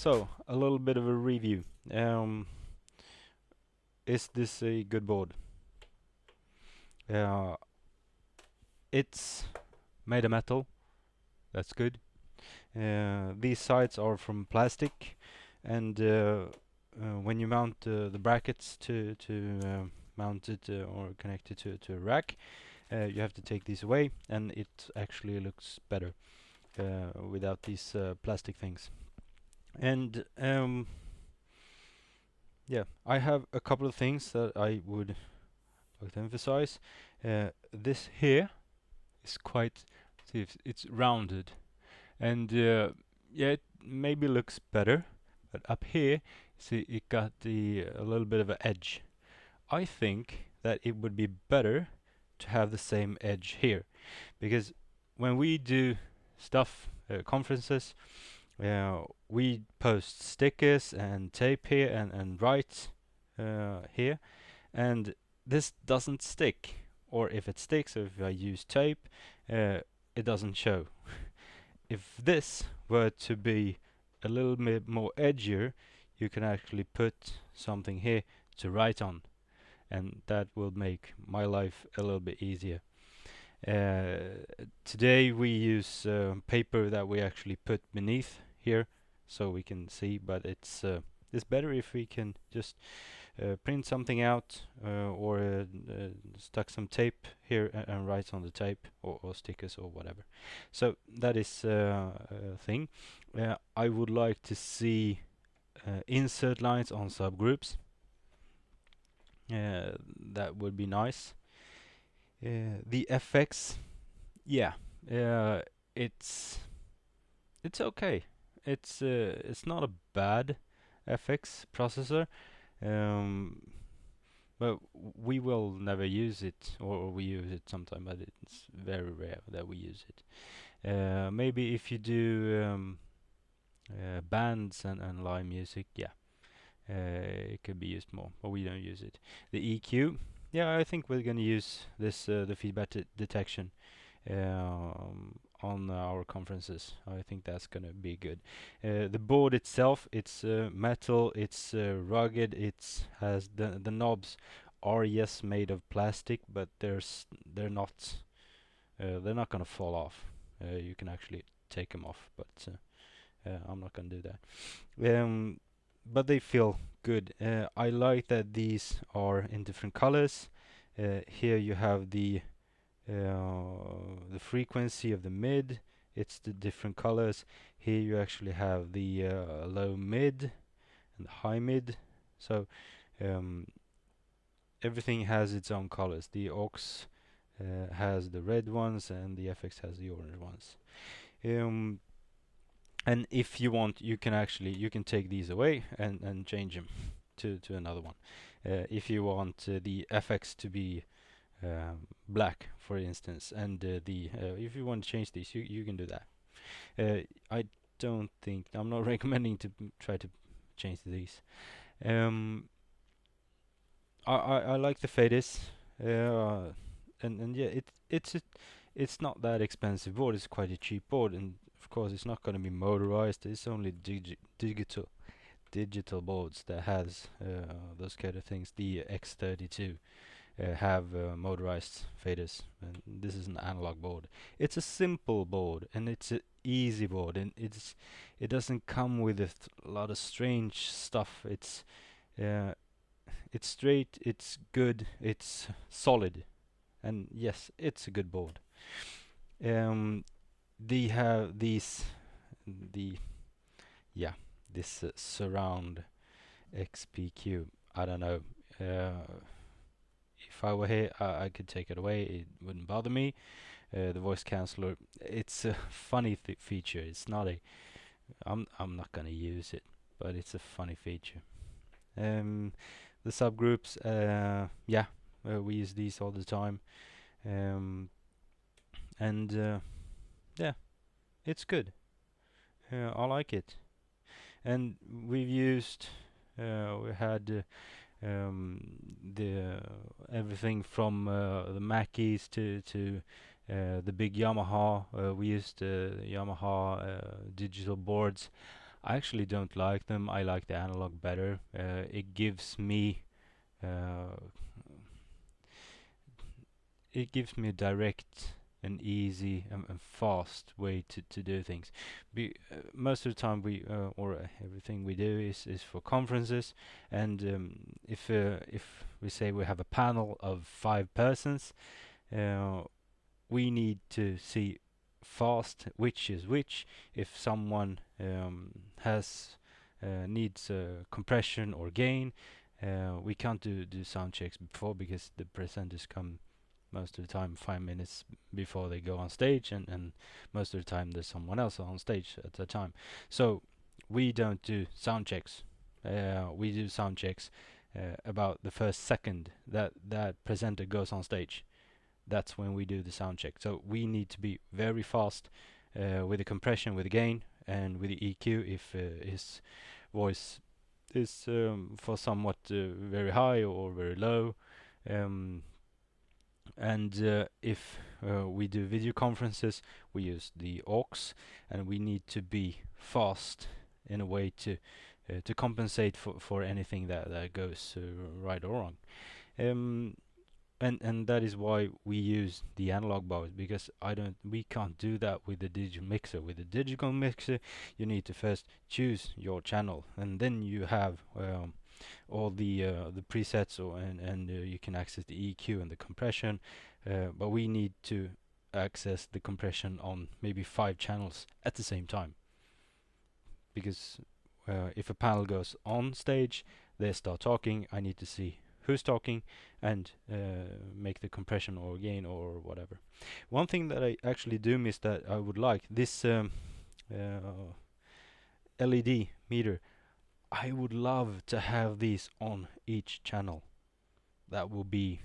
So, a little bit of a review. Is this a good board? Uh, it's made of metal. That's good. These sides are from plastic, and when you mount the brackets to mount it or connect it to a rack, you have to take these away, and it actually looks better without these plastic things. And yeah, I have a couple of things that I would like to emphasize. This here is quite, see, it's rounded, and yeah, it maybe looks better, but up here, see, it got a little bit of an edge. I think that it would be better to have the same edge here, because when we do stuff, conferences, we post stickers and tape here and write here, and this doesn't stick. Or if it sticks, or if I use tape, it doesn't show. If this were to be a little bit more edgier, you can actually put something here to write on, and that will make my life a little bit easier. Today we use paper that we actually put beneath here so we can see, but it's better if we can just print something out or stuck some tape here and write on the tape, or stickers or whatever. So that is a thing. I would like to see insert lines on subgroups. That would be nice. The FX, yeah, uh, it's it's okay. It's not a bad FX processor, um, but we will never use it, or we use it sometime, but it's very rare that we use it. Maybe if you do bands and live music, yeah, it could be used more, but we don't use it. The EQ, yeah, I think we're gonna use this the feedback detection on our conferences. I think that's gonna be good. The board itself, it's metal, it's rugged, it has the knobs are, yes, made of plastic, but they're not gonna fall off. You can actually take them off, but I'm not gonna do that. But they feel good. I like that these are in different colors. Here you have the frequency of the mid. It's the different colors. Here you actually have the low mid and high mid. So um, everything has its own colors. The aux has the red ones, and the FX has the orange ones. Um, and if you want, you can take these away and change them to another one. If you want the FX to be black, for instance, and if you want to change these, you can do that. I don't think, I'm not recommending to try to change these. Um, I like the faders, and yeah, it's not that expensive board. It's quite a cheap board, and of course it's not going to be motorized. It's only digital boards that has those kind of things. The X32 have motorized faders, and this is an analog board. It's a simple board, and it's an easy board, and it doesn't come with a lot of strange stuff. Uh, it's straight, it's good, it's solid, and yes, it's a good board. They have the yeah, this surround XPQ. I don't know. If I were here, I could take it away. It wouldn't bother me. The voice canceller, it's a funny feature. It's not a. I'm not gonna use it, but it's a funny feature. The subgroups, yeah, we use these all the time, and yeah, it's good. I like it, and we've used. We had the everything from the Mackeys to the big Yamaha. We used Yamaha digital boards. I actually don't like them. I like the analog better. Uh, it gives me a direct and easy and fast way to do things. Most of the time everything we do is for conferences, and if we say we have a panel of 5 persons, uh, we need to see fast which is which. If someone has needs compression or gain, we can't do sound checks before, because the presenters come most of the time 5 minutes before they go on stage, and most of the time there's someone else on stage at the time. So we don't do sound checks. We do sound checks about the first second that presenter goes on stage. That's when we do the sound check. So we need to be very fast with the compression, with the gain, and with the EQ if his voice is for somewhat very high or very low. Um, and if we do video conferences, we use the aux, and we need to be fast in a way to compensate for anything that goes right or wrong. Um, and that is why we use the analog bars, because we can't do that with the digital mixer. With the digital mixer, you need to first choose your channel, and then you have all the presets, and you can access the EQ and the compression, but we need to access the compression on maybe 5 channels at the same time, because if a panel goes on stage, they start talking, I need to see who's talking and make the compression or gain or whatever. One thing that I actually do miss that I would like, this LED meter, I would love to have these on each channel. That would be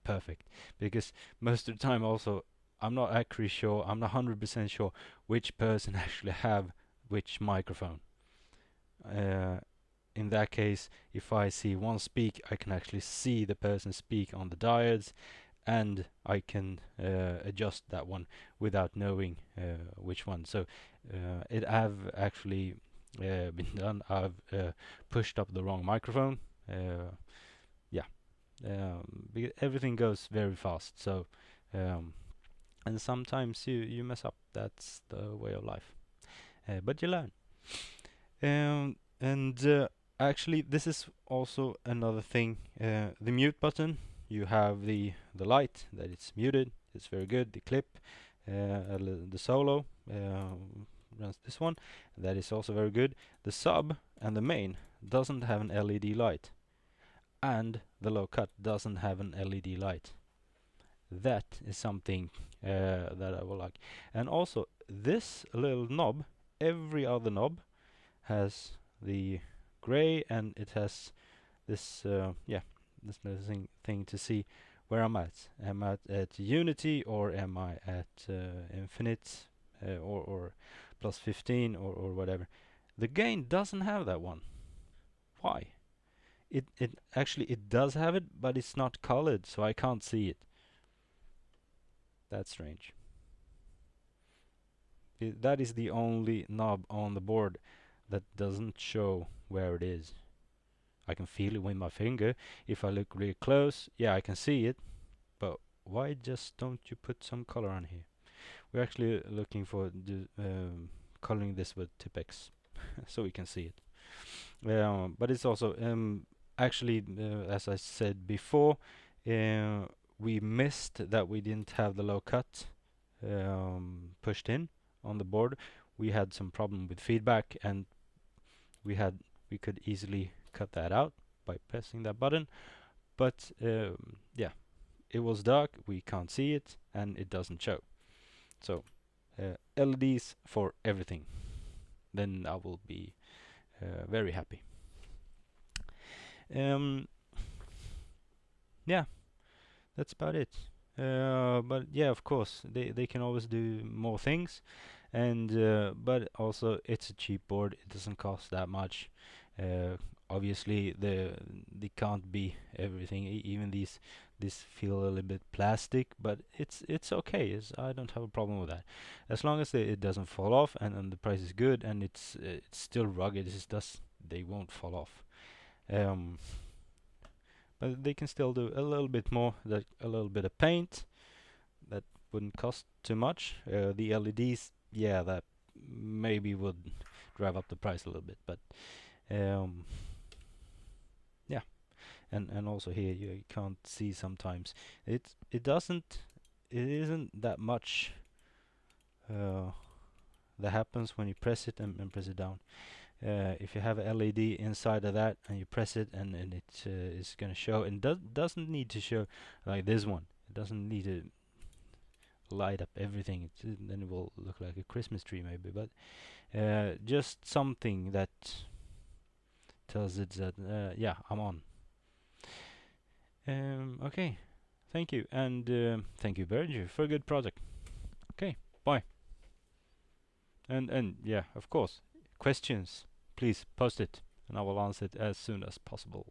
perfect, because most of the time also I'm not actually sure, I'm not 100% sure which person actually have which microphone. In that case, if I see one speak, I can actually see the person speak on the diodes, and I can adjust that one without knowing which one. So it have actually been done. I've pushed up the wrong microphone. Yeah, because everything goes very fast. So and sometimes you mess up. That's the way of life. But you learn. And actually, this is also another thing. The mute button. You have the light that it's muted. It's very good. The clip, the solo runs this one. That is also very good. The sub and the main doesn't have an LED light, and the low cut doesn't have an LED light. That is something that I will like. And also this little knob, every other knob has the gray, and it has this this little thing to see where I'm at. Am I at unity, or am I at infinite, or plus 15, or whatever. The gain doesn't have that one. Why? It actually it does have it, but it's not colored, so I can't see it. That's strange. That is the only knob on the board that doesn't show where it is. I can feel it with my finger. If I look really close, yeah, I can see it. But why just don't you put some color on here? We're actually looking for coloring this with Tipex so we can see it. But it's also actually, as I said before, we missed that we didn't have the low cut pushed in on the board. We had some problem with feedback, and we could easily cut that out by pressing that button. But yeah, it was dark, we can't see it, and it doesn't show. So LEDs for everything. Then I will be very happy. Yeah, that's about it. But yeah, of course, they can always do more things, and but also it's a cheap board. It doesn't cost that much. Obviously, they can't be everything. Even these this feel a little bit plastic, but it's okay. I don't have a problem with that, as long as it doesn't fall off, and the price is good, and it's still rugged. They won't fall off. But they can still do a little bit more, like a little bit of paint. That wouldn't cost too much. The LEDs, yeah, that maybe would drive up the price a little bit, but yeah. And also here you can't see sometimes. It isn't that much that happens when you press it and press it down. If you have a LED inside of that and you press it, and it is going to show, and doesn't need to show like this one. It doesn't need to light up everything. Then it will look like a Christmas tree maybe, but just something that tells it that yeah, I'm on. Okay, thank you, and thank you Behringer for a good project. Okay, bye. And yeah, of course, questions, please post it, and I will answer it as soon as possible.